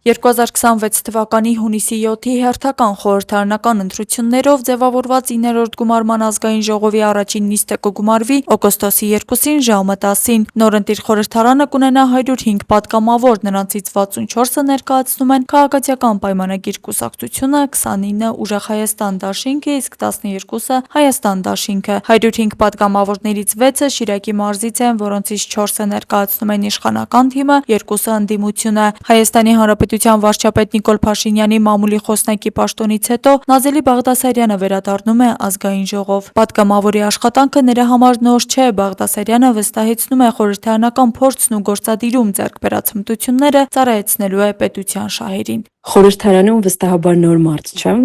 2026 թվականի հունիսի 7-ի հերթական խորհրդարանական ընտրություններով ձևավորված 9-րդ գումարման ազգային ժողովի առաջին նիստը կգումարվի օգոստոսի 2-ին ժամը 10-ին։ Նորընտիր խորհրդարանը կունենա 105 պատգամավոր, նրանցից 64-ը ներկայացնում են քաղաքացիական պայմանագիր կուսակցությունը, 29-ը Ուժեղ Հայաստան դաշինքը, իսկ 12-ը Հայաստան դաշինքը։ 105 պատգամավորներից 6-ը Շիրակի մարզից են, որոնցից 4-ը ներկայացնում են իշխանական թիմը, 2-ը ընդդիմությունը։ Հայաստանի Հանրապետության վարչապետ Նիկոլ Փաշինյանի մամուլի խոսնակի պաշտոնից հետո Նազելի Բաղդասարյանը վերադառնում է ազգային ժողով։ Պատգամավորի աշխատանքը նրա համար նոր չէ, Բաղդասարյանը վստահեցնում է խորհրդարանական փորձն ու գործադիրում ձեռք բերած հմտությունները ծառայեցնելու է պետության շահերին։ Խորհրդարանում վստահաբար նոր մարդ չեմ,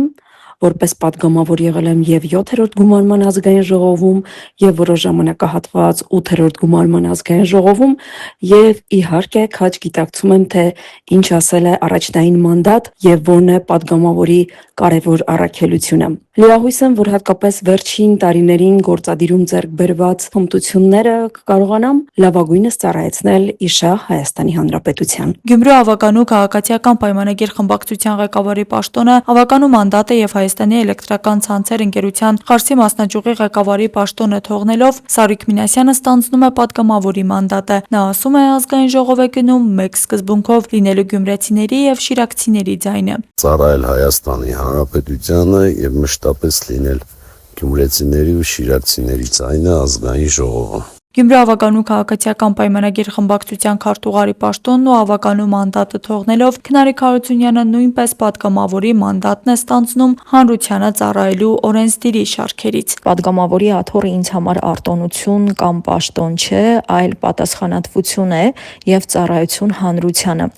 որպես պատգամավոր եղել եմ եւ 7-րդ գումարման ազգային ժողովում եւ որոշ ժամանակահատված 8-րդ գումարման ազգային ժողովում եւ իհարկե քաջ գիտակցում եմ թե ինչ ասել է առաջնային մանդատ եւ որն է պատգամավորի կարևոր առաքելությունը։ Լիահույս եմ, որ հատկապես վերջին տարիներին գործադիրում ձեռք բերված հմտությունները կկարողանամ լավագույնս ծառայեցնել իշահ Հայաստանի Հանրապետության։ Գյումրու ավականու քաղաքացիական պայմանագիր խմբակցության ղեկավարի պաշտոնը, ավականու մանդատը եւ Հայաստանի էլեկտրական ցանցեր ընկերության Խարսի մասնաճյուղի ղեկավարի պաշտոնը թողնելով Սարիկ Մինասյանը ստանձնում է պատգամավորի մանդատը։ Նա ասում է ազգային ժողով է գնում մեկ սկզբունքով՝ լինելու գյումրեցիների եւ շիրակցիների ձայնը։ Ծառայել Հայաստանի Հանրապետությանը եւ մշտապես լինել գյումրեցիների ու շիրակցիների ձայնը ազգային ժողովում։ Գյումրու ավականու քաղաքացիական պայմանագիր խմբակցության քարտուղարի պաշտոնն ու ավականու մանդատը թողնելով Քնարիկ Հարությունյանը նույնպես պատգամավորի մանդատն է ստանձնում հանրությանը ծառայելու օրենսդիրի շարքերից։ Պատգամավորի աթոռը ինձ համար արտոնություն կամ պաշտոն չէ, այլ պատասխանատվություն է եւ ծառայություն հանրությանը։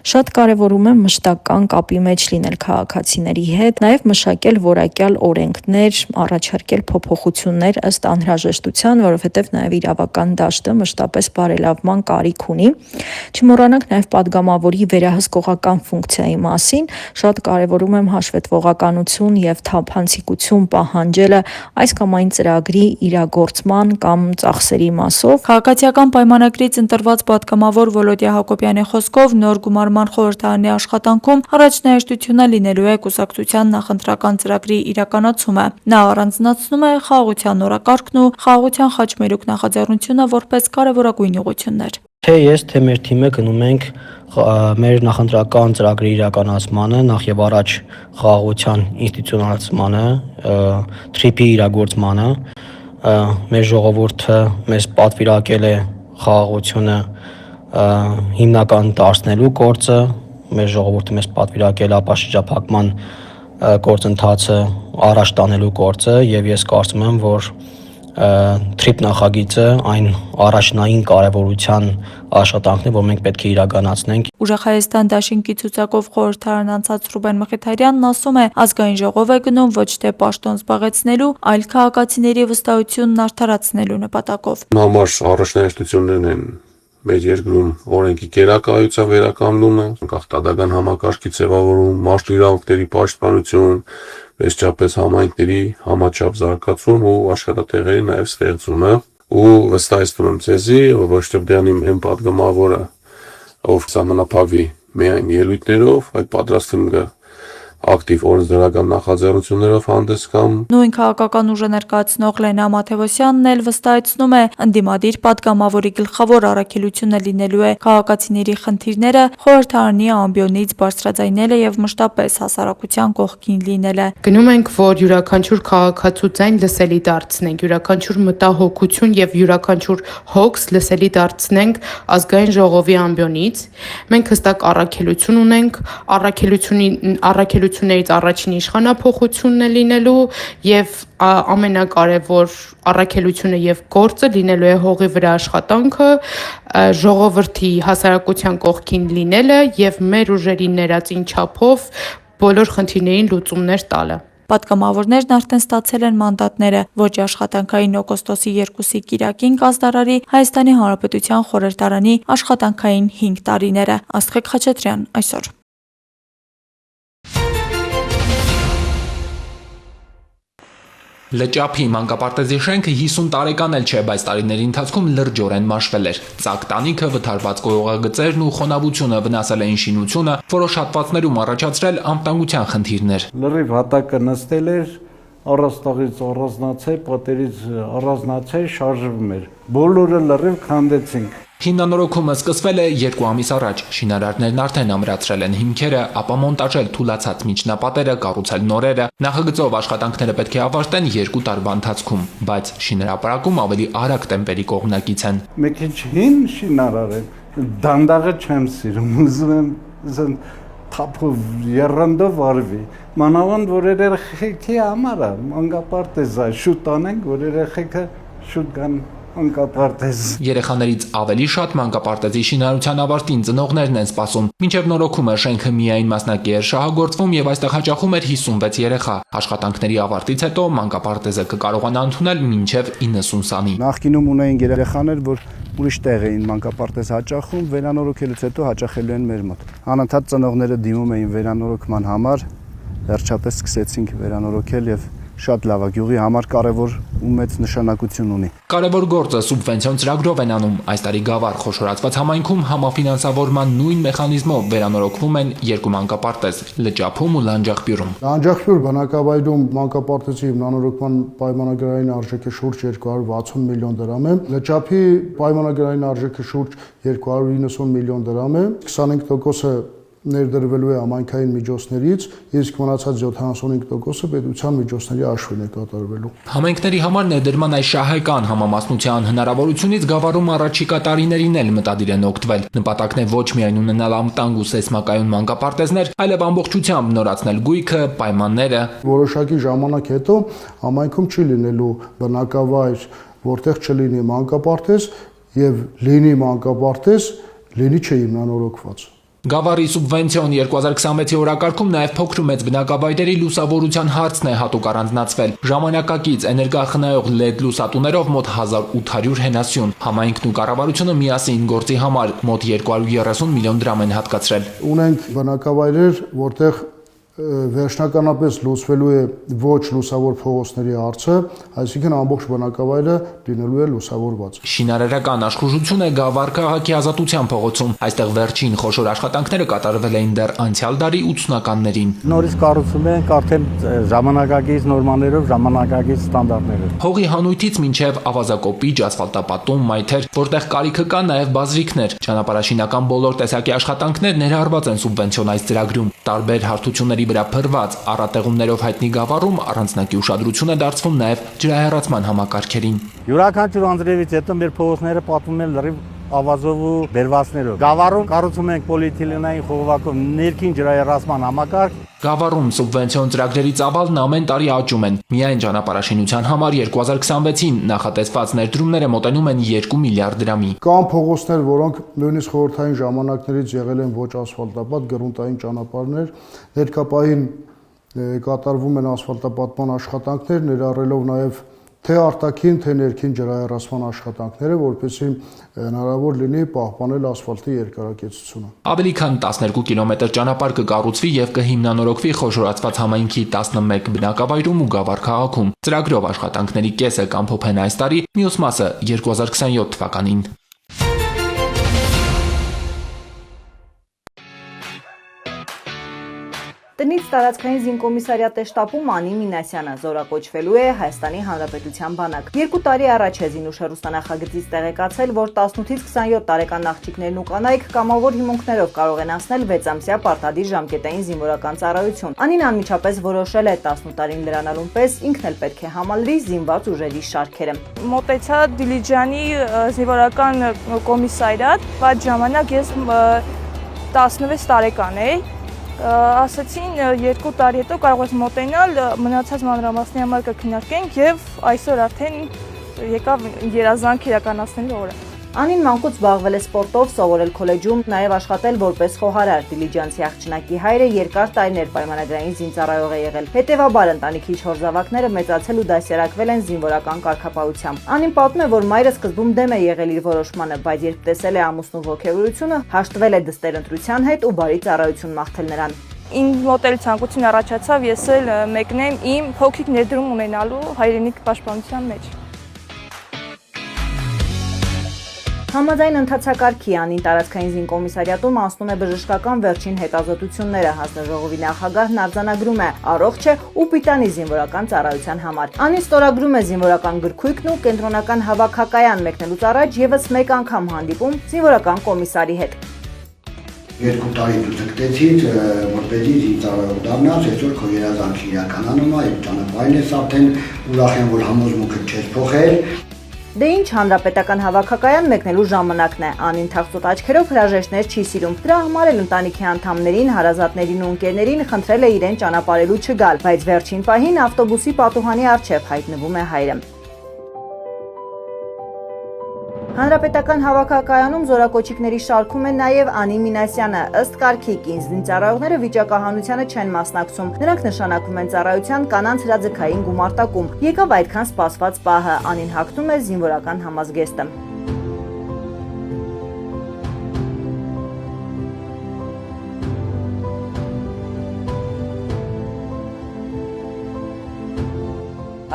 Շատ կարեւորում եմ մշտական կապի մեջ լինել քաղաքացիների հետ, նաեւ մշակել որակյալ օրենքներ, առաջարկել փոփոխություններ ըստ անհրաժեշտության, որովհետեւ նաեւ իրավական դաշտը մշտապես բարելավման կարիք ունի։ Չմոռանանք նաև պատգամավորի վերահսկողական ֆունկցիայի մասին, շատ կարևորում եմ հաշվետվողականություն եւ թափանցիկություն պահանջելը այս կամ այն ծրագրի իրագործման կամ ծախսերի մասով։ Քաղաքացիական պայմանագրից ընտրված պատգամավոր Վոլոդիա Հակոբյանի խոսքով նոր գումարման խորհրդարանի աշխատանքում առաջնահերթությունը լինելու է կուսակցության նախընտրական ծրագրի իրականացումը։ Նա առանձնացնում է խաղաղության օրակարգն ու խաղաղության խաչմերուկ նախաձեռնությունը որպես կարևորագույն ուղղություններ։ Թե ես, թե մեր թիմը գնում ենք մեր նախընտրական ծրագրի իրականացմանը, նախ եւ առաջ խաղաղության ինստիտուցիոնալացմանը, թրիփի իրագործմանը։ Մեր ժողովուրդը մեզ պատվիրակել է խաղաղությունը հիմնական դարձնելու գործը, մեր ժողովուրդը մեզ պատվիրակել է ապաշրջափակման գործընթացը առաջ տանելու գործը եւ ես կարծում եմ, որ թրիփ նախագիծը այն առաջնային կարևորության աշխատանքն է, որ մենք պետք է իրականացնենք։ Ուժեղ Հայաստան դաշինքի ցուցակով խորհրդարան անցած Ռուբեն Մխիթարյանն ասում է, ազգային ժողով է գնում ոչ թե պաշտոն զբաղեցնելու, այլ քաղաքացիների վստահությունն արդարացնելու նպատակով։ Համար առաջնահերթություններն են մեր երկրում օրենքի գերակայության վերականգնումը, արտադական համակարգի ձևավորում, մարդու իրավունքների պաշտպանություն, վերջապես համայնքների համաչափ զարգացում ու աշխատատեղերի նաև ստեղծումը։ Ու վստահեցնում եմ ձեզի, որ ոչ թե դրանիմ այն պատգամավորը, ով սահմանափակվի միայն ելույթներով, այլ պատրաստ եմ ակտիվ օրենսդրական նախաձեռնություններով հանդես գամ։ Նույն քաղաքական ուժը ներկայացնող Լենա Մաթևոսյանն էլ վստահեցնում է, ընդդիմադիր պատգամավորի գլխավոր առաքելությունը լինելու է քաղաքացիների խնդիրները խորհրդարանի ամբիոնից բարձրաձայնելը եւ մշտապես հասարակության կողքին լինելը։ Գնում ենք, որ յուրաքանչյուր քաղաքացու ձայն լսելի դարձնենք, յուրաքանչյուր մտահոգություն եւ յուրաքանչյուր հոգս լսելի դարձնենք ազգային ժողովի ամբիոնից։ Մենք հստակ առաքելություն ունենք, առաքելություններից առաջին իշխանափոխությունն է լինելու եւ ամենակարևոր առաքելությունը եւ գործը լինելու է հողի վրա աշխատանքը, ժողովրդի հասարակության կողքին լինելը եւ մեր ուժերի ներածին չափով բոլոր խնդիրներին լուծումներ տալը։ Պատգամավորներն արդեն ստացել են մանդատները, ոչ աշխատանքային օգոստոսի 2-ի կիրակին կազդարարի Հայաստանի Հանրապետության խորհրդարանի աշխատանքային 5 տարիները։ Աստղիկ Խաչատրյան այսօր։ Լճափի մանկապարտեզի շենքը 50 տարեկան էլ չէ, բայց տարիների ընթացքում լրջորեն մաշվել էր։ Ծակ տանիքը, վթարված գողագծերն ու խոնավությունը վնասել էին շինությունը, որոշ հատվածներում առաջացրել անվտանգության խնդիրներ։ Լրիվ հատակը նստել էր, առաստաղից առանձնացել, պատերից առանձնացել, շարժվում էր։ Բոլորը լրիվ քանդեցինք։ Հիմնանորոգումը սկսվել է 2 ամիս առաջ։ Շինարարներն արդեն ամրացրել են հիմքերը, ապա մոնտաժել թուլացած միջնապատերը, կառուցել նորերը։ Նախագծով աշխատանքները պետք է ավարտեն 2 տարվա ընթացքում, բայց շինարարապարակում ավելի արագ տեմպերի կողմնակից են։ Մեկ ինչ հին շինարար է, դանդաղը չեմ սիրում, ուզում եմ թափով երանդով արվի։ Մանավանդ որ երեխեքի համար է, մանկապարտեզ է, շուտ անենք, որ երեխեքը շուտ գան մանկապարտեզ։ Երեխաներից ավելի շատ մանկապարտեզի շինարարության ավարտին ծնողներն են սպասում։ Մինչև նորոգումը շենքը միայն մասնակի էր շահագործվում եւ այստեղ հաճախում էր 56 երեխա։ Աշխատանքների ավարտից հետո մանկապարտեզը կկարողանա ընդունել մինչև 90 սանի։ Նախկինում ունեին երեխաներ, որ ուրիշ տեղ էին մանկապարտեզ հաճախում, վերանորոգելուց հետո հաճախելու են մեր մոտ։ Անընդհատ ծնողները դիմում էին վերանորոգման համար, վերջապես սկսեցինք վերանորոգել եւ շատ լավ է, գյուղի համար կարևոր ու մեծ նշանակություն ունի։ Կարևոր գործը սուբվենցիոն ծրագրով են անում։ Այս տարի Գավառ խոշորացված համայնքում համաֆինանսավորման նույն մեխանիզմով վերանորոգվում են 2 մանկապարտեզ՝ Լճափում ու Լանջախբյուրում։ Լանջախբյուր բնակավայրում մանկապարտեզի հիմնանորոգման պայմանագրային արժեքը շուրջ 260 միլիոն դրամ է։ Լճափի պայմանագրային արժեքը շուրջ 290 միլիոն դրամ է։ 25%-ը ներդրվելու է համայնքային միջոցներից, իսկ մնացած 75%-ը պետության միջոցների հաշվին է կատարվելու։ Համայնքների համար ներդրման այս շահեկան համամասնության հնարավորությունից Գավառում առաջիկա տարիներին էլ մտադիր են օգտվել։ Նպատակն է ոչ միայն ունենալ անվտանգ ու սեյսմակայուն մանկապարտեզներ, այլև ամբողջությամբ նորացնել գույքը, պայմանները։ Որոշակի ժամանակ հետո համայնքում չի լինելու բնակավայր, որտեղ չլինի մանկապարտեզ եւ լինի մանկապարտեզ, լինի չէ հիմնանորոգված։ Գավառի սուբվենցիոն 2026-ի օրակարգում նաև փոքր ու մեծ բնակավայրերի լուսավորության հարցն է հատուկ առանձնացվել։ Ժամանակակից էներգախնայող LED լուսատուներով մոտ 1800 հենասյուն։ Համայնքն ու կառավարությունը միասին գործի համար մոտ 230 միլիոն դրամ են հատկացրել։ Ունենք բնակավայրեր, որտեղ վերջնականապես լուսվելու է ոչ լուսավոր փողոցների հարցը, այսինքն ամբողջ բնակավայրը լինելու է լուսավորված։ Շինարարական աշխուժություն է Գավառ քաղաքի Ազատության փողոցում։ Այստեղ վերջին խոշոր աշխատանքները կատարվել էին դեռ անցյալ դարի 80-ականներին։ Նորից կառուցում ենք արդեն ժամանակակից նորմաներով, ժամանակակից ստանդարտներով։ Հողի հանույթից մինչև ավազակոպիչ, ասֆալտապատում, մայթեր, որտեղ կարիքը կա նաև բազրիքներ։ Ճանապարհաշինական բոլոր տեսակի աշխատանքներ ներառված են սուբվենցիոնայից ծրագրում։ Տարբեր հարթությունների վրա փրված առատեղումներով հայտնի Գավառում առանձնակի ուշադրություն է դարձվում նաև ջրահեռացման համակարգերին։ Յուրաքանչյուր անձրևից հետո մեր փողոցները պատմում են լրիվ ավազով ու բերվածներով։ Գավառում կառուցում ենք պոլիէթիլենային խողովակով ներքին ջրահեռացման համակարգ։ Գավառում սուբվենցիոն ծրագրերի ծավալն ամեն տարի աճում են։ Միայն ճանապարհաշինության համար 2026-ին նախատեսված ներդրումները մոտենում են 2 միլիարդ դրամի։ Կան փողոցներ, որոնք նույնիսկ խորհրդային ժամանակներից եղել են ոչ ասֆալտապատ, գրունտային ճանապարհներ, ներկապային կատարվում են ասֆալտապատման աշխատանքներ, ներառելով նաև թե արտաքին, թե ներքին ջրահեռացման աշխատանքները, որպեսզի հնարավոր լինի պահպանել ասֆալտի երկարակեցությունը։ Ավելի քան 12 կիլոմետր ճանապարհ կկառուցվի եւ կհիմնանորոգվի խոշորացված համայնքի 11 բնակավայրում ու Գավառ քաղաքում։ Ծրագրով աշխատանքների կեսը կամփոփեն այս տարի, մյուս մասը 2027 թվականին։ Տնից տարածքային զինկոմիսարիատի շտաբում Անի Մինասյանը զորակոչվելու է Հայաստանի Հանրապետության բանակ։ 2 տարի առաջ է Զինուշ հեռուստանախագծից տեղեկացել, որ 18-ից 27 տարեկան աղջիկներն ու կանայք կամավոր հիմունքներով կարող են անցնել 6 ամսյա պարտադիր ժամկետային զինվորական ծառայություն։ Անին անմիջապես որոշել է 18 տարին լրանալուն պես ինքն էլ պետք է համալրի զինված ուժերի շարքերը։ Մոտեցա Դիլիջանի զինվորական կոմիսարիատ, այդ ժամանակ ես 16 տարեկան էի։ Ասացին 2 տարի հետո կարող ես մոտենալ, մնացած մանրամասնի համար կքննարկենք եւ այսօր արդեն եկավ երազանք իրականացնելու օրը։ Անին մանկուց զբաղվել է սպորտով, սովորել քոլեջում, նաև աշխատել որպես խոհարար։ Դիլիջանցի աղջնակի հայրը երկար տարիներ պայմանագրային զինծառայող է եղել։ Հետևաբար ընտանիքի 4 զավակները մեծացել ու դասերակվել են զինվորական կարգապահությամբ։ Անին պատմում է, որ մայրը սկզբում դեմ է եղել իր որոշմանը, բայց երբ տեսել է ամուսնու ոգևորությունը, հաշտվել է դստեր ընտրության հետ ու բարի ծառայություն մաղթել նրան։ Ինձ մոտ էլ ցանկություն առաջացավ ես էլ մեկնեմ իմ փոքրիկ ներդրում ունենալու հայրենիք պաշտպանության մեջ։ Համաձայն ընթացակարգի անին տարածքային զինկոմիսարիատում անցնում է բժշկական վերջին հետազոտությունները, հանձնաժողովի նախագահն արձանագրում է առողջ է ու պիտանի զինվորական ծառայության համար։ Անին ստորագրում է զինվորական գրքույկն ու կենտրոնական հավաքակայան մեկնելուց առաջ եւս մեկ անգամ հանդիպում զինվորական կոմիսարի հետ։ 2 տարի դու ձգտեցիր, որպեսզի զինծառայող դառնաս, այսօր քո երազանքը իրականանում է, այդ ճանապարհին ես արդեն ուրախ եմ, որ համոզմունքդ չես փոխել։ Դե ինչ հանրապետական հավաքակայան մեկնելու ժամանակն է, անին թախծոտ աչքերով հրաժեշտներ չի սիրում, դրա համար էլ ընտանիքի անդամներին, հարազատներին ու ընկերներին խնդրել է իրեն ճանապարհելու չգալ, բայց վերջին պահին ավտոբուսի պատուհանի առջև հայտնվում է հայրը։ Հանրապետական հավաքակայանում զորակոչիկների շարքում է նաև Անի Մինասյանը, ըստ կարգի կին զինծառայողները վիճակահանությանը չեն մասնակցում, նրանք նշանակվում են ծառայության կանանց հրաձգային գումարտակում, եկավ այդքան սպասված պահը, Անին հագնում է զինվորական համազգեստը։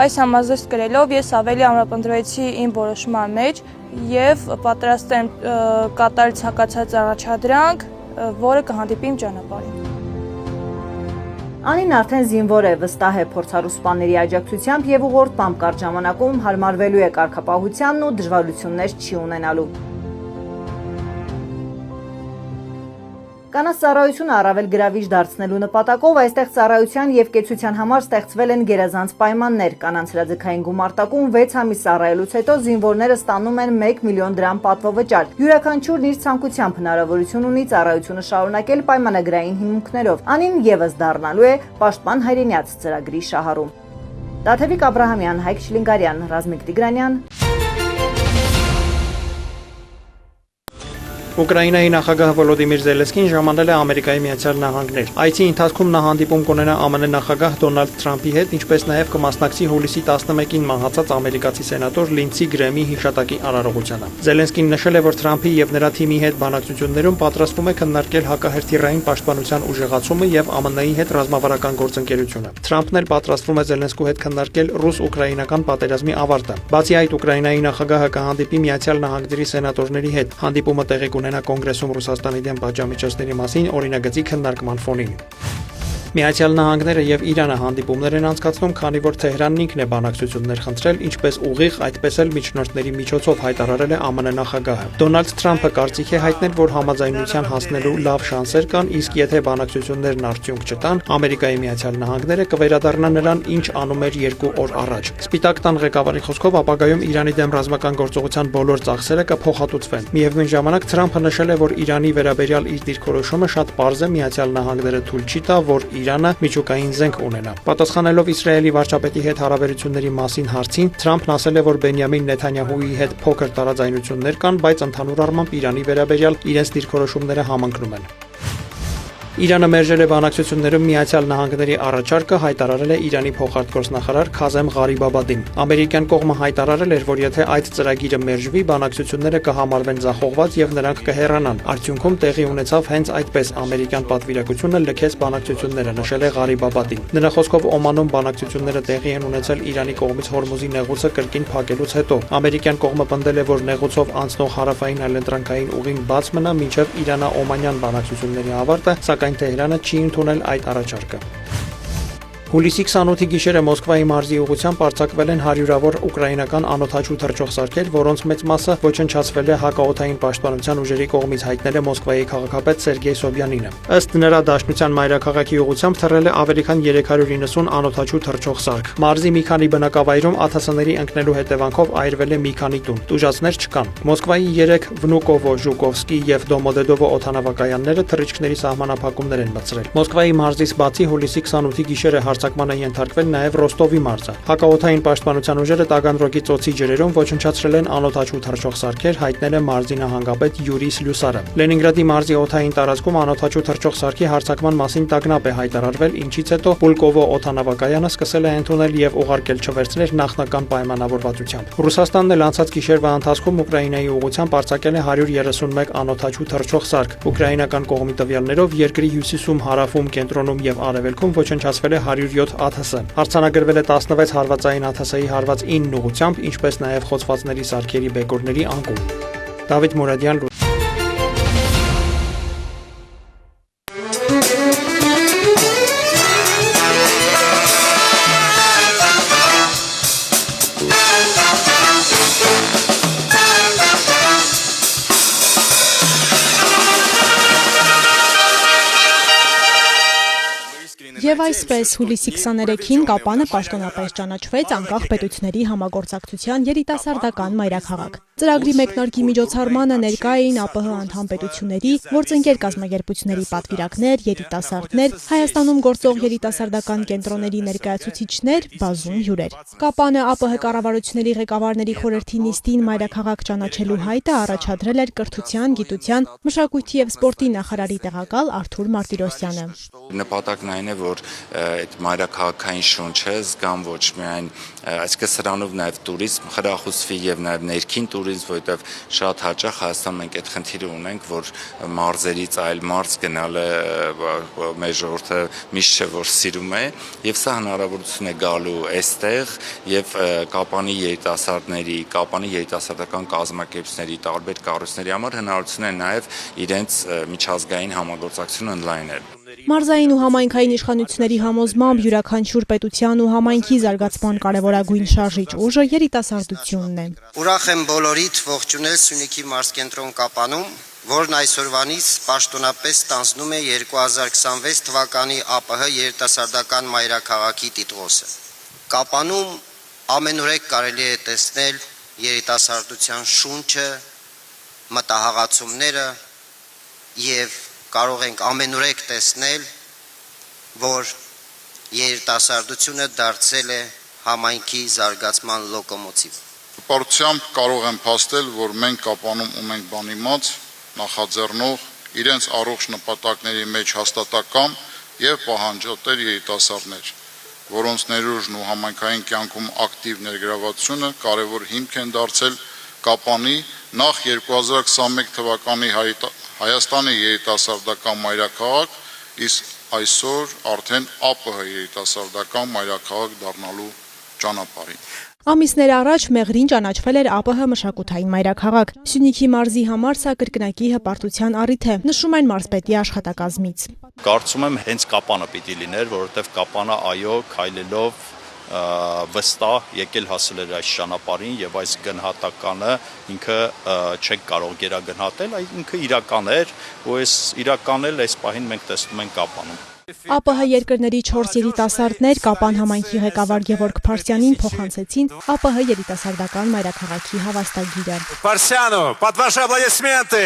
Այս համազգեստ գրելով ես ավելի ամրապնդրեցի իմ որոշման մեջ եւ պատրաստ եմ կատարել ցանկացած առաջադրանք, որը կհանդիպի իմ ճանապարհին։ Անին արդեն զինվոր է, վստահ է փորձառու սպաների աջակցությամբ եւ ուղղորդմամբ կարճ ժամանակում հարմարվելու է կարգապահությանն ու դժվարություններ չի ունենալու։ Կանանց ծառայությունը առավել գրավիչ դարձնելու նպատակով այստեղ ծառայության եւ կեցության համար ստեղծվել են գերազանց պայմաններ։ Կանանց հրաձգային գումարտակում 6 ամիս ծառայելուց հետո զինվորները ստանում են 1 միլիոն դրամ պատվովճար։ Յուրաքանչյուրն իր ցանկությամբ հնարավորություն ունի ծառայությունը շարունակել պայմանագրային հիմունքներով։ Անին եւս դառնալու է պաշտպան հայրենյաց ծրագրի շահառու։ Տաթևիկ Աբրահամյան, Հայկ Շլինգարյան, Ռազմիկ Տիգրանյան։ Ուկրաինայի նախագահ Վոլոդիմիր Զելենսկին ժամանել է Ամերիկայի Միացյալ Նահանգներ։ Այցի ընթացքում նա հանդիպում կունենա ԱՄՆ նախագահ Դոնալդ Թրամփի հետ, ինչպես նաև կմասնակցի հուլիսի 11-ին մահացած ամերիկացի սենատոր Լինցի Գրեմի հիշատակի արարողությանը։ Զելենսկին նշել է, որ Թրամփի եւ նրա թիմի հետ բանակցություններում պատրաստվում է քննարկել հակահրթիռային պաշտպանության ուժեղացումը եւ ԱՄՆ-ի հետ ռազմավարական գործընկերությունը։ Թրամփն էլ պատրաստվում է Զելենսկու հետ քննարկել ռուս-ուկրաինական պատերազմի ավարտը։ Բացի այդ, Ուկրաինայի նախագահը կհանդիպի Միացյալ Նահանգների սենատորների հետ։ Հանդիպումը տեղի ունենա Կոնգրեսում Ռուսաստանի դեմ պատժամիջոցների մասին օրինագծի քննարկման ֆոնին։ Միացյալ Նահանգները եւ Իրանը հանդիպումներ են անցկացնում, քանի որ Թեհրանն ինքն է բանակցություններ խնդրել, ինչպես ուղիղ, այդպես էլ միջնորդների միջոցով հայտարարել է ԱՄՆ նախագահը։ Դոնալդ Թրամփը կարծիք է հայտնել, որ համաձայնության հասնելու լավ շանսեր կան, իսկ եթե բանակցություններն արդյունք չտան, Ամերիկայի Միացյալ Նահանգները կվերադառնա նրան, ինչ անում էր 2 օր առաջ։ Սպիտակ տան ղեկավարի խոսքով ապագայում Իրանի դեմ ռազմական գործողության բոլոր ծախսերը կփոխհատուցվեն։ Միևնույն ժամանակ Թրամփը նշել է, որ Իրանի վերաբերյալ իր դիրքորոշումը շատ պարզ է, Միացյալ Նահանգները թույլ չի տա, որ Իրանը միջուկային զենք ունենա։ Պատասխանելով Իսրայելի վարչապետի հետ հարաբերությունների մասին հարցին, Թրամփն ասել է, որ Բենյամին Նեթանյահուի հետ փոքր տարաձայնություններ կան, բայց ընդհանուր առմամբ Իրանի վերաբերյալ իրենց դիրքորոշումները համընկնում են։ Իրանը մերժել է բանակցություններում Միացյալ Նահանգների առաջարկը, հայտարարել է Իրանի փոխարտգործնախարար Քազեմ Ղարիբաբադին։ Ամերիկյան կողմը հայտարարել էր, որ եթե այդ ծրագիրը մերժվի, բանակցությունները կհամարվեն ձախողված եւ նրանք կհեռանան։ Արդյունքում տեղի ունեցավ հենց այդպես ամերիկյան պատվիրակությունը լքեց բանակցությունները, նշել է Ղարիբաբադին։ Նրա խոսքով Օմանում բանակցությունները տեղի են ունեցել Իրանի կողմից Հորմուզի նեղուցը կրկին փակելուց հետո։ Ամերիկյան կողմը պնդել է, որ նեղուցով անցնող հարավային այլընտրանքային ուղին բաց մնա մինչև Իրանա-Օմանյան բանակցությունների ավարտը, սակայն Թեհրանը չի ընդունել այդ առաջարկը։ Հուլիսի 28-ի գիշերը Մոսկվայի մարզի ուղղությամբ արձակվել են հարյուրավոր ուկրաինական անօդաչու թռչող սարքեր, որոնց մեծ մասը ոչնչացվել է հակաօդային պաշտպանության ուժերի կողմից, հայտնել է Մոսկվայի քաղաքապետ Սերգեյ Սոբյանինը։ Ըստ նրա, Դաշնության մայրաքաղաքի ուղղությամբ թռել է ավելի քան 390 անօդաչու թռչող սարք։ Մարզի մի քանի բնակավայրում աթասների ընկնելու հետևանքով այրվել է մի քանի տուն։ Տուժածներ չկան։ Մոսկվայի 3 Վնուկովո, Ժուկովսկի եւ Դոմոդեդովո օդանավակայանները թռիչքների սահմանափակումներ են մտցրել։ Մոսկվայի մարզից բացի հուլիսի 28-ի գիշերը հարձակմանը ենթարկվել նաև Ռոստովի մարզը։ Հակաօդային պաշտպանության ուժերը Տագանրոգի ծոցի ջրերում ոչնչացրել են անօդաչու թռչող սարքեր, հայտնել է մարզի նահանգապետ Յուրի Սլյուսարը։ Լենինգրադի մարզի օդային տարածքում անօդաչու թռչող սարքի հարձակման մասին տագնապ է հայտարարվել, ինչից հետո Պուլկովո օդանավակայանը սկսել է ընդունել եւ ուղարկել չվերցնել նախնական պայմանավորվածությամբ։ Ռուսաստանն էլ անցած գիշերվա ընթացքում Ուկրաինայի ուղղությամբ արձակել է 131 անօդաչու թռչող սարք։ Ուկրաինական կողմի տվյալներով երկրի հյուսիսում, հարավում, կենտրոնում եւ արևելքում ոչնչացվել է 107 ԱԹՍ։ Արձանագրվել է 16 հարվածային ԱԹՍ-ի հարված 9 ուղղությամբ, ինչպես նաև խոցվածների սարքերի բեկորների անկում։ Դավիթ Մուրադյան Եվ այսպես հուլիսի 23-ին Կապանը պաշտոնապես ճանաչվեց անկախ պետությունների համագործակցության երիտասարդական մայրաքաղաք։ Ծրագրի մեկնարկի միջոցառմանը ներկա էին ԱՊՀ անդամ պետությունների, գործընկեր կազմակերպությունների պատվիրակներ, երիտասարդներ, Հայաստանում գործող երիտասարդական կենտրոնների ներկայացուցիչներ, բազում հյուրեր։ Կապանը ԱՊՀ կառավարությունների ղեկավարների խորհրդի նիստին մայրաքաղաք ճանաչելու հայտը առաջադրել էր կրթության, գիտության, մշակույթի եւ սպորտի նախարարի տեղակալ Արթուր Մարտիրոսյանը։ Նպատակն այն է, որ այդ մայրաքաղաքային շունչը զգան ոչ միայն այսինքն սրանով նաև туриզմ խրախուսվի եւ նաև ներքին туриզմ, որովհետեւ շատ հաճախ Հայաստանում մենք այդ խնդիրը ունենք, որ մարզերից այլ մարզ գնալը մեր ժողովուրդը միշտ չէ որ սիրում է եւ սա հնարավորություն է գալու այստեղ եւ Կապանի երիտասարդների, Կապանի երիտասարդական կազմակերպությունների տարբեր կառույցների համար հնարավորություն է նաև իրենց միջազգային համագործակցությունը ընդլայնել։ Մարզային ու համայնքային իշխանությունների համոզմամբ յուրաքանչյուր պետության ու համայնքի զարգացման կարևորագույն շարժիչ ուժը երիտասարդությունն է։ Ուրախ եմ բոլորիդ ողջունել Սյունիքի մարզկենտրոն Կապանում, որն այսօրվանից պաշտոնապես ստանձնում է 2026 թվականի ԱՊՀ երիտասարդական մայրաքաղաքի տիտղոսը։ Կապանում ամենուրեք կարելի է տեսնել երիտասարդության շունչը, մտահղացումները եւ կարող ենք ամենուրեք տեսնել, որ երիտասարդությունը դարձել է համայնքի զարգացման լոկոմոտիվ։ Պարտությամբ կարող եմ փաստել, որ մենք Կապանում ունենք բանիմաց, նախաձեռնող, իրենց առողջ նպատակների մեջ հաստատակամ եւ պահանջատեր երիտասարդներ, որոնց ներուժն ու համայնքային կյանքում ակտիվ ներգրավվածությունը կարևոր հիմք են դարձել Կապանի նախ 2021 թվականի Հայաստանի երիտասարդական մայրաքաղաք, իսկ այսօր արդեն ԱՊՀ երիտասարդական մայրաքաղաք դառնալու ճանապարհին։ Ամիսներ առաջ Մեղրին ճանաչվել էր ԱՊՀ մշակութային մայրաքաղաք։ Սյունիքի մարզի համար սա կրկնակի հպարտության առիթ է, նշում են մարզպետի աշխատակազմից։ Կարծում եմ հենց Կապանը պիտի լիներ, որովհետև Կապանը այո քայլելով վստահ եկել հասել էր այս ճանապարհին եւ այս գնահատականը ինքը չենք կարող գերագնահատել, այլ ինքը իրական էր, ու այս իրականել այս պահին մենք տեսնում ենք Կապանում։ ԱՊՀ երկրների 4 երիտասարդներ Կապան համայնքի ղեկավար Գևորգ Փարսյանին փոխանցեցին ԱՊՀ երիտասարդական մայրաքաղաքի հավաստագիրը։ Փարսյանը, под ваши аплодисменты։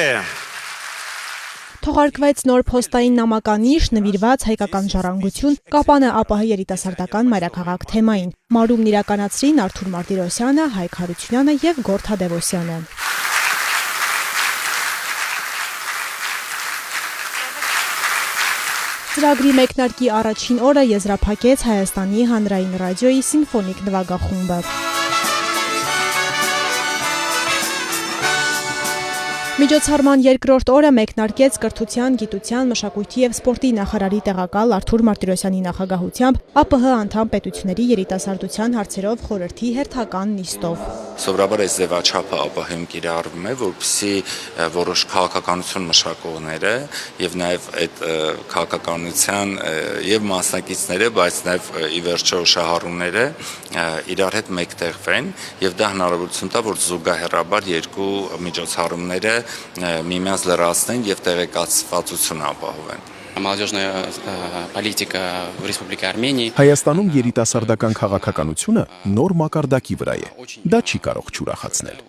Թողարկվեց նոր փոստային նամականիշ նվիրված հայկական ժառանգություն Կապանը ԱՊՀ երիտասարդական մայրաքաղաք թեմային։ Մարումն իրականացրին Արթուր Մարտիրոսյանը, Հայկ Հարությունյանը եւ Գորթ Հադևոսյանը։ Ծրագրի մեկնարկի առաջին օրը եզրափակեց Հայաստանի հանրային ռադիոյի սիմֆոնիկ նվագախումբը։ Միջոցառման երկրորդ օրը մեկնարկեց կրթության, գիտության, մշակույթի եւ սպորտի նախարարի տեղակալ Արթուր Մարտիրոսյանի նախագահությամբ ԱՊՀ անդամ պետությունների երիտասարդության հարցերով խորհրդի հերթական նիստով։ Սովորաբար այս ձևաչափը ԱՊՀ-ում կիրառվում է, որպեսզի որոշ քաղաքականություն մշակողները եւ նաեւ այդ քաղաքականության եւ մասնակիցները, բայց նաեւ ի վերջո շահառուները իրար հետ մեկտեղվեն եւ դա հնարավորություն տա, որ զուգահեռաբար երկու միջոցառումները միմյանց լրացնեն եւ տեղեկացվածություն ապահովեն։ Молодежная политика в Республике Армении։ Հայաստանում երիտասարդական քաղաքականությունը նոր մակարդակի վրա է։ Դա չի կարող չուրախացնել։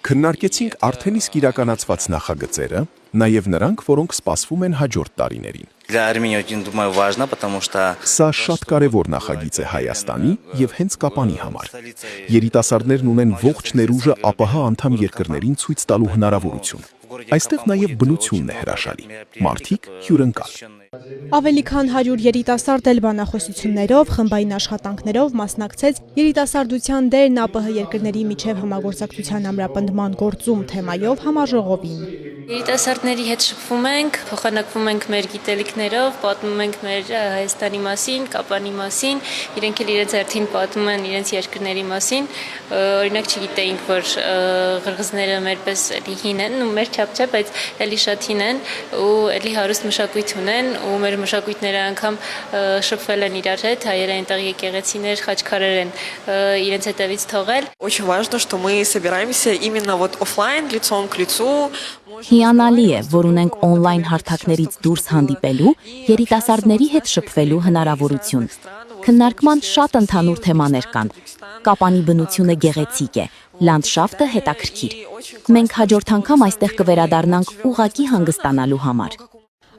Քննարկեցինք արդեն իսկ իրականացված նախագծերը, նաև նրանք, որոնք սպասվում են հաջորդ տարիներին։ Для Армении очень, думаю, важно, потому что Սա շատ կարևոր նախագիծ է Հայաստանի եւ հենց Կապանի համար։ Երիտասարդներն ունեն ողջ ներուժը ԱՊՀ անդամ երկրներին ցույց տալու հնարավորություն։ Այստեղ նաև բնությունն է հրաշալի։ Մարդիկ հյուրընկալ։ Ավելի քան 100 երիտասարդ էլ բանախոսություններով, խմբային աշխատանքներով մասնակցեց երիտասարդության դերն ԱՊՀ երկրների միջև համագործակցության ամրապնդման գործում թեմայով համաժողովին։ Երիտասարդների հետ շփվում ենք, փոխանակվում ենք մեր գիտելիքներով, պատմում ենք մեր Հայաստանի մասին, Կապանի մասին, իրենք էլ իրենց հերթին պատմում են իրենց երկրների մասին։ Օրինակ չգիտեինք, որ ղրղզները մերպես էլի հին են, ու մեր չափ չէ, բայց էլի շատ հին են ու էլի հարուստ մշակույթ ունեն ու մեր մշակույթները անգամ շփվել են իրար հետ, հայերը այնտեղ եկեղեցիներ, խաչքարեր են իրենց հետևից թողել։ Очень важно, что мы собираемся именно вот офлайн, лицом к лицу. Հիանալի է, որ ունենք օնլայն հարթակներից դուրս հանդիպելու, երիտասարդների հետ շփվելու հնարավորություն։ Քննարկման շատ ընդհանուր թեմաներ կան։ Կապանի բնությունը գեղեցիկ է, լանդշաֆտը հետաքրքիր։ Մենք հաջորդ անգամ այստեղ կվերադառնանք ուղղակի հանգստանալու համար։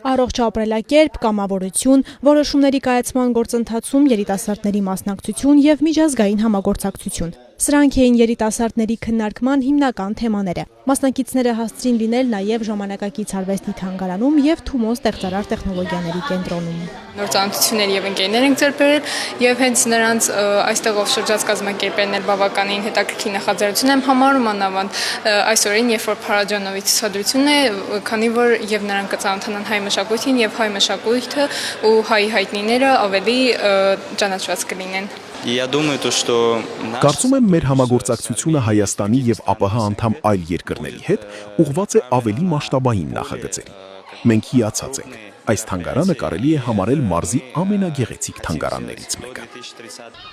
Առողջ ապրելակերպ, կամավորություն, որոշումների կայացման գործընթացում երիտասարդների մասնակցություն եւ միջազգային համագործակցություն։ Սրանք էին երիտասարդների քննարկման հիմնական թեմաները։ Մասնակիցները հասցրին լինել նաև ժամանակակից արվեստի թանգարանում եւ Թումո ստեղծարար տեխնոլոգիաների կենտրոնում։ Նոր ծանոթություններ եւ ընկերներ ենք ձեռք բերել եւ հենց նրանց այստեղով շրջած կազմակերպելն էլ բավականին հետաքրքիր նախաձեռնություն եմ համարում անավանդ այսօրին, երբ որ Փարաջանովի ցուցադրությունն է, քանի որ եւ նրանք կծանոթանան հայ մշակույթին եւ հայ մշակույթը ու հայ հայտնիները ավելի ճանաչված կլինեն։ Я думаю, что Կարծում եմ մեր համագործակցությունը Հայաստանի եւ ԱՊՀ անդամ այլ երկրների հետ ուղղված է ավելի մասշտաբային նախագծերի։ Մենք հիացած ենք։ Այս թանգարանը կարելի է համարել մարզի ամենագեղեցիկ թանգարաններից մեկը։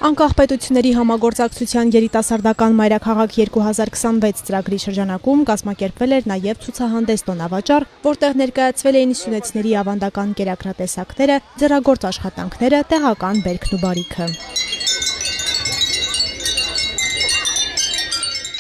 Անկախ պետությունների համագործակցության երիտասարդական մայրաքաղաք 2026 ծրագրի շրջանակում կազմակերպվել էր նաև ցուցահանդես տոնավաճառ, որտեղ ներկայացվել էին սյունեցների ավանդական կերակրատեսակները, ձեռագործ աշխատանքները, տեղական բերքն ու բարիքը։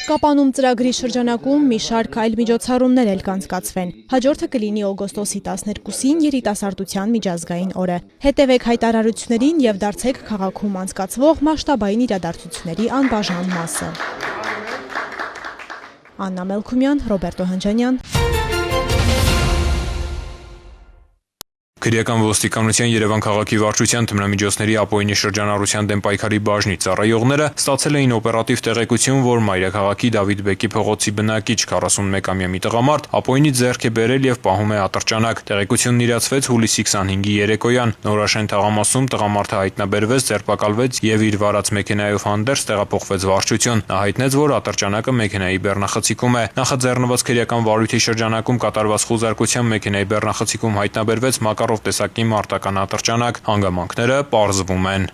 Կապանում ծրագրի շրջանակում մի շարք այլ միջոցառումներ էլ կանցկացվեն։ Հաջորդը կլինի օգոստոսի 12-ին երիտասարդության միջազգային օրը։ Հետևեք հայտարարություններին եւ դարձեք քաղաքում անցկացվող մասշտաբային իրադարձությունների անբաժան մասը։ Աննա Մելքումյան, Ռոբերտո Հնջանյան։ Քրեական ոստիկանության Երևան քաղաքի վարչության թմրամիջոցների ապօրինի շրջանառության դեմ պայքարի բաժնի ծառայողները ստացել էին օպերատիվ տեղեկություն, որ մայրաքաղաքի Դավիթ Բեկի փողոցի բնակիչ 41-ամյա մի տղամարդ ապօրինի ձեռք է բերել եւ պահում է ատրճանակ։ Տեղեկությունն իրացվեց հուլիսի 25-ի երեկոյան։ Նորաշեն թաղամասում տղամարդը հայտնաբերվեց, ձերբակալվեց եւ իր վարած մեքենայով հանդերձ տեղափոխվեց վարչություն։ Նա հայտնեց, որ ատրճանակը մեքենայի բեռնախցիկում է։ Նախաձեռնված քրեական վարույթի շրջանակում կատարված խուզարկությամբ մեքենայի բեռնախցիկում հայտնաբերվեց մակարով տեսակի մարտական ատրճանակ, հանգամանքները պարզվում են։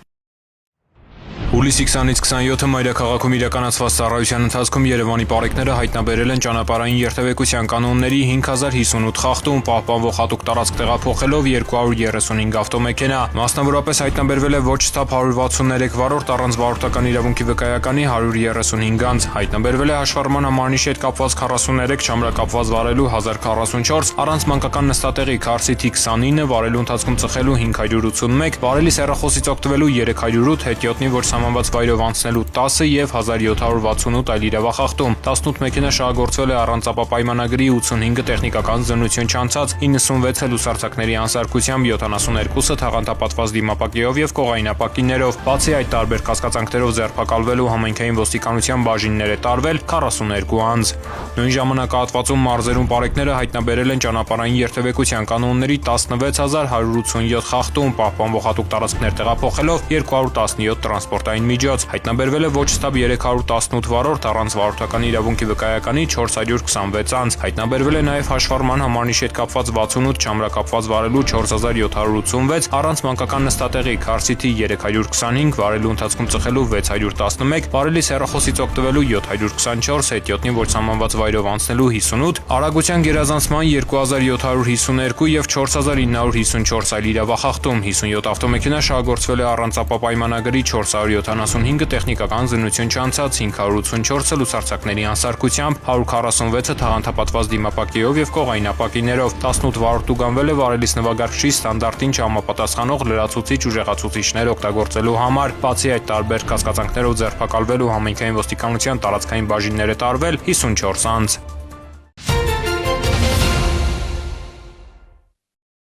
Հուլիսի 20-ից 27-ը մայրաքաղաքում իրականացված ծառայության ընթացքում Երևանի պարեկները հայտնաբերել են ճանապարհային երթևեկության կանոնների 5058 խախտում, պահպանվող հատուկ տարածք տեղափոխելով 235 ավտոմեքենա։ Մասնավորապես հայտնաբերվել է ոչ սթափ 163 վարորդ առանց վարորդական իրավունքի վկայականի 135 անձ, հայտնաբերվել է հաշվառման համարնիշի հետ կապված 43 չամրակապված վարելու 1044, առանց մանկական նստատեղի քարսիթի 29, վարելու ընթացքում ծխելու 581, վարելի սեռախոսից օգտվելու 308, հետիոտնի որ սահմանված վայրով անցնելու 10 եւ 1768 այլ իրավախախտում, 18 մեքենա շահագործվել է առանց ապապայմանագրի, 85-ը տեխնիկական զննություն չանցած, 96-ը լուսարձակների անսարքությամբ, 72-ը թաղանթապատված դիմապակիով եւ կողայնապակիներով։ Բացի այդ տարբեր կասկածանքներով ձերբակալվելու համայնքային ոստիկանության բաժիններ է տարվել 42 անձ։ Նույն ժամանակահատվածում մարզերում պարեկները հայտնաբերել են ճանապարհային երթևեկության կանոնների 16187 խախտում, պահպանվող հատուկ տարածքներ տեղափոխելով 217 տրանսպորտային միջոց, հայտնաբերվել է ոչ ստապ 318 վարորդ առանց վարորդական իրավունքի վկայականի 426 անձ, հայտնաբերվել է նաև հաշվառման համարնիշի հետ կապված 68 չամրակապված վարելու 4786, առանց մանկական նստատեղի քարսիթի 325, վարելու ընթացքում ծխելու 611, վարելի սեռախոսից օգտվելու 724, հետիոտնի որ սահմանված վայրով անցնելու 58, արագության գերազանցման 2752 եւ 4954 այլ իրավախախտում, 57 ավտոմեքենա շահագործվել է առանց ապապայմանագրի 407 175-ը տեխնիկական զննություն չանցած, 584-ը լուսարձակների անսարքությամբ, 146-ը թաղանթապատված դիմապակիով եւ կողայնապակիներով, 18 վարորդուգանվել է վարելիս նվագարկչի ստանդարտին չհամապատասխանող լրացուցիչ ուժեղացուցիչներ օգտագործելու համար։ Բացի այդ, տարբեր կասկածանքներով ձերբակալվել ու համայնքային ոստիկանության տարածքային բաժիններ է տարվել 54 անձ։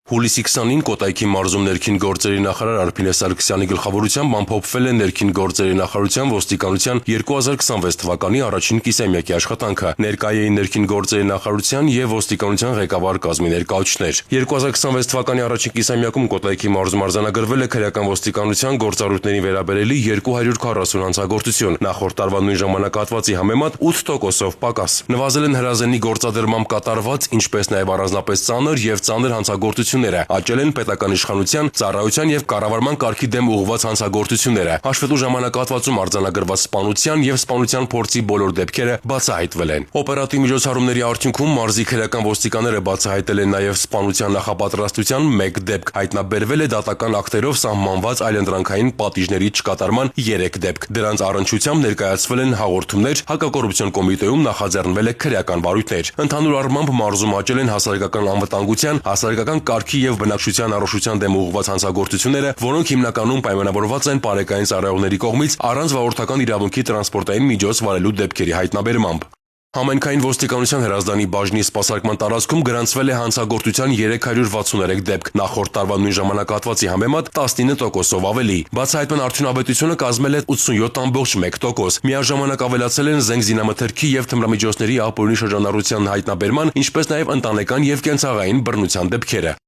Հուլիսի 20-ին Կոտայքի մարզում ներքին գործերի նախարար Արփինե Սարգսյանի գլխավորությամբ ամփոփվել է ներքին գործերի նախարարության ոստիկանության 2026 թվականի առաջին կիսամյակի աշխատանքը։ Ներկայ էին ներքին գործերի նախարարության եւ ոստիկանության ղեկավար կազմի ներկայացուցիչներ։ 2026 թվականի առաջին կիսամյակում Կոտայքի մարզում արձանագրվել է քրեական ոստիկանության գործառույթներին վերաբերելի 240 հանցագործություն։ Նախորդ տարվա նույն ժամանակահատվածի համեմատ 8%-ով պակաս։ Նվազել են հրազենի գործադրմամբ կատարված, ինչպես նաեւ առանձնապես ծանր եւ ծանր հանցագործությունները, աճել են պետական իշխանության, ծառայության եւ կառավարման կարգի դեմ ուղղված հանցագործությունները։ Հաշվետու ժամանակահատվածում արձանագրված սպանության եւ սպանության փորձի բոլոր դեպքերը բացահայտվել են։ Օպերատիվ միջոցառումների արդյունքում մարզի քրեական ոստիկանները բացահայտել են նաեւ սպանության նախապատրաստության 1 դեպք, հայտնաբերվել է դատական ակտերով սահմանված այլընտրանքային պատիժների չկատարման 3 դեպք։ Դրանց առնչությամբ ներկայացվել են հաղորդումներ, հակակոռուպցիոն կոմիտեում նախաձեռնվել է քրեական վարույթներ։ Ընդհանուր առմամբ մարզում աճել են հասարակական անվտանգության, հասարակական կարգի եւ բնակչության առողջության դեմ ուղղված հանցագործությունները, որոնք հիմնականում պայմանավորված են բարեկային ծառայողների կողմից առանց վարորդական իրավունքի տրանսպորտային միջոց վարելու դեպքերի հայտնաբերմամբ։ Համայնքային ոստիկանության հրազդանի բաժնի սպասարկման տարածքում գրանցվել է հանցագործության 363 դեպք, նախորդ տարվա նույն ժամանակահատվածի համեմատ 19%-ով ավելի։ Բացահայտման արդյունավետությունը կազմել է 87.1%։ Միաժամանակ ավելացել են զենք զինամթերքի եւ թմրամիջոցների ապօրինի շրջանառության հայտնաբերման, ինչպես նաեւ ընտանեկան եւ կենցաղային բռնության դեպքերը։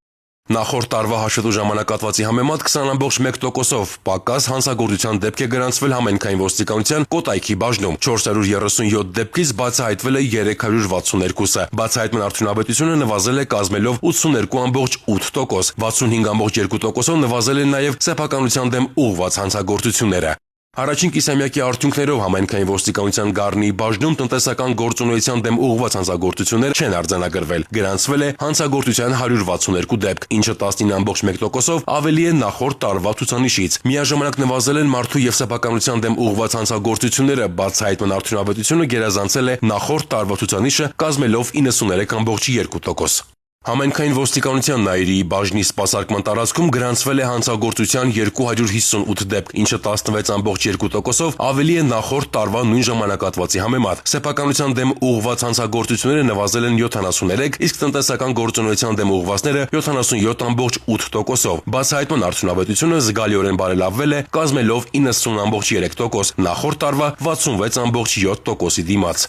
Նախորդ տարվա հաշվետու ժամանակահատվածի համեմատ 20.1%-ով պակաս հանցագործության դեպք է գրանցվել համայնքային ոստիկանության Կոտայքի բաժնում։ 437 դեպքից բացահայտվել է 362-ը։ Բացահայտման արդյունավետությունը նվազել է կազմելով 82.8%, 65.2%-ով նվազել են նաև սեփականության դեմ ուղղված հանցագործությունները։ Առաջին կիսամյակի արդյունքներով համայնքային ոստիկանության Գառնի բաժնում տնտեսական գործունեության դեմ ուղղված հանցագործություններ չեն արձանագրվել։ Գրանցվել է հանցագործության 162 դեպք, ինչը 19.1%-ով ավելի է նախորդ տարվա ցուցանիշից։ Միաժամանակ նվազել են մարդու եւ սեփականության դեմ ուղղված հանցագործությունները, բացահայտման արդյունավետությունը գերազանցել է նախորդ տարվա ցուցանիշը, կազմելով 93.2%։ Համայնքային ոստիկանության Նայիրիի բաժնի սպասարկման տարածքում գրանցվել է հանցագործության 258 դեպք, ինչը 16.2%-ով ավելի է նախորդ տարվա նույն ժամանակահատվածի համեմատ։ Սեփականության դեմ ուղղված հանցագործությունները նվազել են 73, իսկ տնտեսական գործունեության դեմ ուղղվածները 77.8%-ով։ Բացահայտման արդյունավետությունը զգալիորեն բարելավվել է, կազմելով 90.3%, նախորդ տարվա 66.7%-ի դիմաց։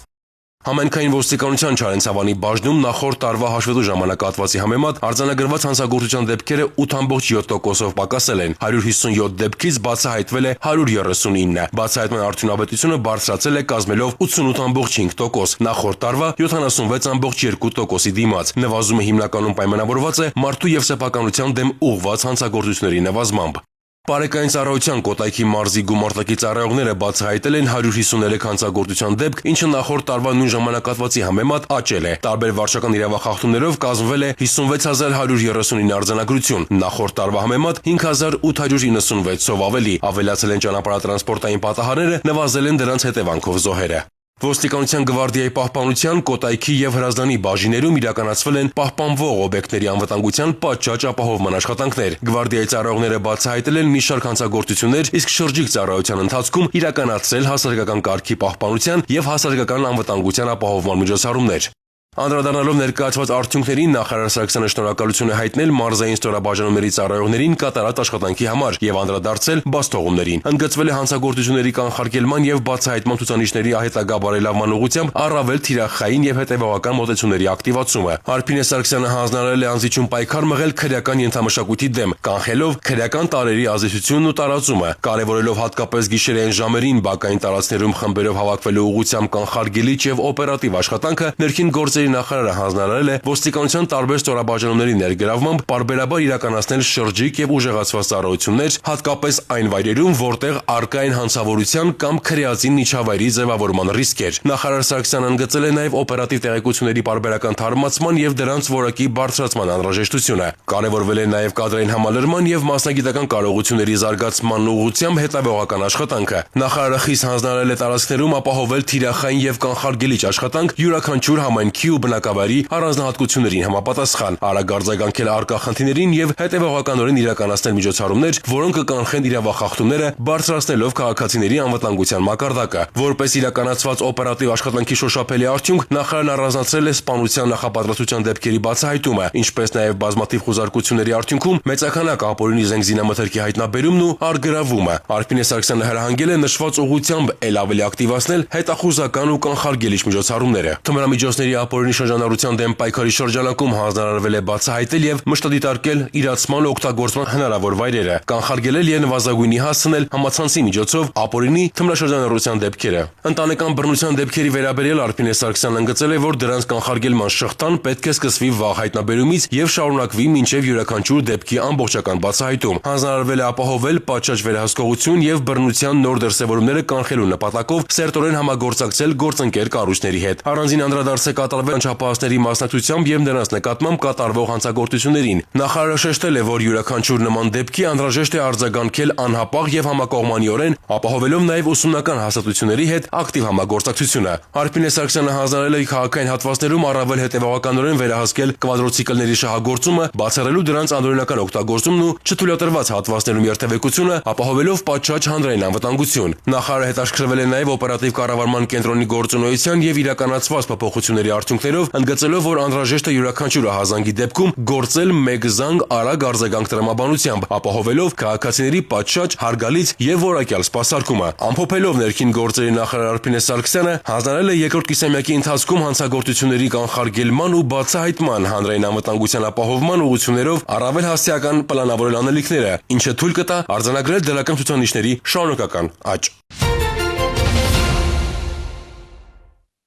Համայնքային ոստիկանության Չարենցավանի բաժնում նախորդ տարվա հաշվետու ժամանակահատվածի համեմատ արձանագրված հանցագործության դեպքերը 8.7%-ով պակասել են, 157 դեպքից բացահայտվել է 139։ Բացահայտման արդյունավետությունը բարձրացել է կազմելով 88.5%, նախորդ տարվա 76.2%-ի դիմաց։ Նվազումը հիմնականում պայմանավորված է մարդու եւ սեփականության դեմ ուղղված հանցագործությունների նվազմամբ։ Բարեկային ծառայության Կոտայքի մարզի գումարտակի ծառայողները բացահայտել են 153 հանցագործության դեպք, ինչը նախորդ տարվա նույն ժամանակահատվածի համեմատ աճել է։ Տարբեր վարչական իրավախախտումներով կազմվել է 56139 արձանագրություն, նախորդ տարվա համեմատ 5896-ով ավելի։ Ավելացել են ճանապարհատրանսպորտային պատահարները, նվազել են դրանց հետևանքով զոհերը։ Ոստիկանության գվարդիայի պահպանության Կոտայքի եւ Հրազդանի բաժիններում իրականացվել են պահպանվող օբյեկտների անվտանգության պատշաճ ապահովման աշխատանքներ։ Գվարդիայի ծառայողները բացահայտել են մի շարք հանցագործություններ, իսկ շրջիկ ծառայության ընթացքում իրականացրել հասարակական կարգի պահպանության եւ հասարակական անվտանգության ապահովման միջոցառումներ։ Անդրադառնալով ներկայացված արդյունքներին նախարար Սարգսյանը շնորհակալություն է հայտնել մարզային ստորաբաժանումների ծառայողներին կատարած աշխատանքի համար եւ անդրադարձել բաստողումներին։ Ընդգծվել է հանցագործությունների կանխարգելման եւ բացահայտման ցուցանիշների հետագա բարելավման ուղղությամբ առավել թիրախային եւ հետեւողական մոտեցումների ակտիվացումը։ Արփինե Սարգսյանը հանձնարարել է անզիջում պայքար մղել քրեական ենթամշակույթի դեմ, կանխելով քրեական տարրերի ազդեցությունն ու տարածումը, կարևորելով հատկապես գիշերային ժամերին բակային տարածքներում խմբերով հավաքվելու ուղղությամբ կանխարգելիչ եւ օպերատիվ աշխատանքը, ներքին գործերի գործերի նախարարը հանձնարարել է ոստիկանության տարբեր ստորաբաժանումների ներգրավմամբ պարբերաբար իրականացնել շրջիկ եւ ուժեղացված ծառայություններ, հատկապես այն վայրերում, որտեղ առկա են հանցավորության կամ քրեածին միջավայրի ձևավորման ռիսկեր։ Նախարար Սարգսյանն ընդգծել է նաեւ օպերատիվ տեղեկությունների պարբերական թարմացման եւ դրանց որակի բարձրացման անհրաժեշտությունը։ Կարևորվել է նաեւ կադրային համալրման եւ մասնագիտական կարողությունների զարգացման ուղղությամբ հետևողական աշխատանքը։ Նախարարը խիստ հանձնարարել է տարածքներում ապահովել թիրախային եւ կանխարգելիչ աշխատանք յուրաքանչյուր համայնքի ու բնակավայրի առանձնահատկություններին համապատասխան, արագ արձագանքել առկա խնդիրներին եւ հետևողականորեն իրականացնել միջոցառումներ, որոնք կկանխեն իրավախախտումները, բարձրացնելով քաղաքացիների անվտանգության մակարդակը։ Որպես իրականացված օպերատիվ աշխատանքի շոշափելի արդյունք, նախարարն առանձնացրել է սպանության նախապատրաստության դեպքերի բացահայտումը, ինչպես նաեւ բազմաթիվ խուզարկությունների արդյունքում մեծաքանակ ապօրինի զենզինամթերքի հայտնաբերումն ու արգրավումը։ Արփինե Սարգսյանը հրահանգել է նշված ուղղությամբ ել ավելի ակտիվացնել հետախուզական ու կանխարգելիչ միջոցառումները։ Թմրամիջոցների ապօրինի շրջանառության դեմ պայքարի շրջանակում հանձնարարվել է բացահայտել եւ մշտադիտարկել իրացման օգտագործման հնարավոր վայրերը, կանխարգելել եւ նվազագույնի հասցնել համացանցի միջոցով ապօրինի թմրաշրջանառության դեպքերը։ Ընտանեկան բռնության դեպքերի վերաբերյալ Արփինե Սարգսյանն ընդգծել է, որ դրանց կանխարգելման շղթան պետք է սկսվի վաղ հայտնաբերումից եւ շարունակվի մինչեւ յուրաքանչյուր դեպքի ամբողջական բացահայտում։ Հանձնարարվել է ապահովել պատշաճ վերահսկողություն եւ բռնության նոր դրսեւորումները կանխելու նպատակով սերտորեն համագործակցել գործընկեր կառույցների հետ։ Առանձին անդրադարձ է կատարվել անչափահասների մասնակցությամբ եւ նրանց նկատմամբ կատարվող հանցագործություններին։ Նախարարը շեշտել է, որ յուրաքանչյուր նման դեպքի անհրաժեշտ է արձագանքել անհապաղ եւ համակողմանիորեն, ապահովելով նաեւ ուսումնական հաստատությունների հետ ակտիվ համագործակցությունը։ Արփինե Սարգսյանը հանձնարարել է քաղաքային հատվածներում առավել հետևողականորեն վերահսկել կվադրոցիկլների շահագործումը, բացառելու դրանց անօրինական օգտագործումն ու չթույլատրված հատվածներում երթևեկությունը, ապահովելով պատշաճ հանրային անվտանգություն։ Նախարարը հետաքրքրվել է նաեւ օպերատիվ կառավարման կենտրոնի գործունեության եւ իրականացված փոփոխությունների արդյունքներով, ընդգծելով, որ անհրաժեշտ է յուրաքանչյուր ահազանգի դեպքում գործել մեկ զանգ արագ արձագանք տրամաբանությամբ, ապահովելով քաղաքացիների պատշաճ, հարգալից եւ որակյալ սպասարկումը։ Ամփոփելով ներքին գործերի նախարար Արփինե Սարգսյանը հանձնարարել է երկրորդ կիսամյակի ընթացքում հանցագործությունների կանխարգելման ու բացահայտման, հանրային անվտանգության ապահովման ուղղություններով առավել հասցեական պլանավորել անելիքները, ինչը թույլ կտա արձանագրել դրական ցուցանիշների շարունակական աճ։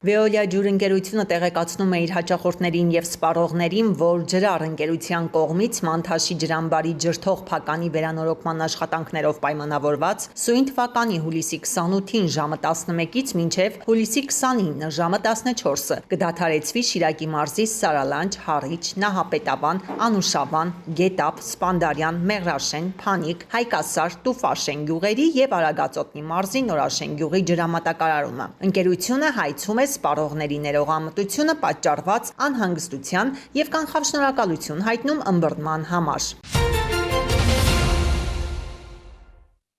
Veolia ջուրընկերությունը տեղեկացնում է իր հաճախորդներին եւ սպառողներին, որ ջրառ ընկերության կողմից Մանթաշի ջրամբարի ջրթող փականի վերանորոգման աշխատանքներով պայմանավորված սույն թվականի հուլիսի 28-ին ժամը 11-ից մինչև հուլիսի 29 ժամը 14-ը կդադարեցվի Շիրակի մարզի Սարալանջ, Հառիչ, Նահապետավան, Անուշավան, Գետապ, Սպանդարյան, Մեղրաշեն, Փանիկ, Հայկասար, Տուֆաշեն գյուղերի եւ Արագածոտնի մարզի Նորաշեն գյուղի ջրամատակարարումը։ Ընկերությունը հայցում է սպառողների ներողամտությունը պատճառված անհանգստության եւ կանխավ շնորհակալություն հայտնում ըմբռնման համար։